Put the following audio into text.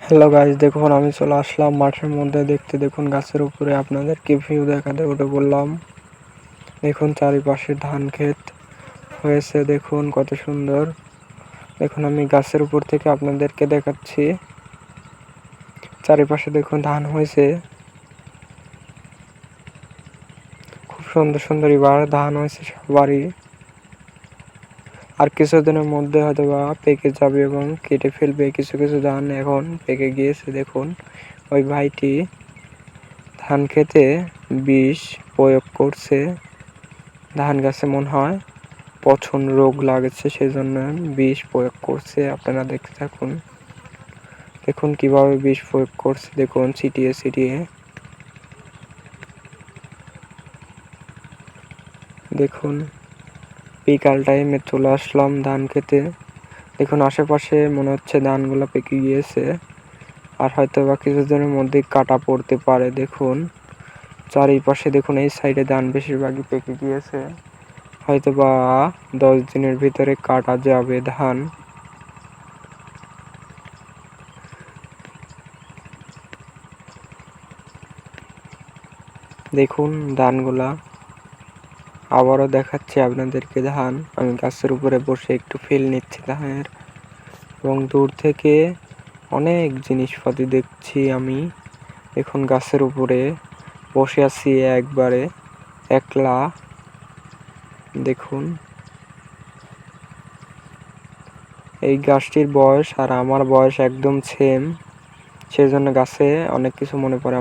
Hello guys, দেখুন আমি চলে আসলাম মাঠের মধ্যে। দেখুন গাছের উপরে আপনাদেরকে ভিউ দেখাতে উঠে বললাম। দেখুন চারিপাশে ধান ক্ষেত হয়েছে, দেখুন কত সুন্দর। দেখুন আমি গাছের উপর থেকে আপনাদেরকে দেখাচ্ছি। চারিপাশে দেখুন ধান হয়েছে, খুব সুন্দর সুন্দর এবার ধান হয়েছে সবারই। আর কিছুদিনের মধ্যে হয়তো বা পেকে যাবে এবং কেটে ফেলবে। কিছু কিছু ধান এখন পেকে গিয়েছে। দেখুন ওই ভাইটি ধান খেতে বিষ প্রয়োগ করছে। ধান গাছে মনে হয় পচন রোগ লাগছে, সেজন্য বিষ প্রয়োগ করছে। আপনারা দেখতে থাকুন। দেখুন কিভাবে বিষ প্রয়োগ করছে, দেখুন ছিটিয়ে ছিটিয়ে। দেখুন বিকাল টাইমে চলে আসলাম ধান খেতে। দেখুন আশেপাশে মনে হচ্ছে ধানগুলো পেকে গিয়েছে, আর হয়তো বা কিছুদিনের মধ্যে কাটা পড়তে পারে। দেখুন চারিপাশে দেখুন, এই সাইডে ধান বেশিরভাগই পেকে গিয়েছে। হয়তো বা 10 দিনের ভিতরে কাটা যাবে ধান। দেখুন ধানগুলা আবারও দেখাচ্ছি আপনাদেরকে। ধান আমি গাছের উপরে বসে একটু ফিল নিচ্ছি ধানের, এবং দূর থেকে অনেক জিনিসপাতি দেখছি আমি। দেখুন গাছের উপরে বসে আছি একবারে একলা। দেখুন এই গাছটির বয়স আর আমার বয়স একদম সেম, সেজন্য গাছে অনেক কিছু মনে পড়ে।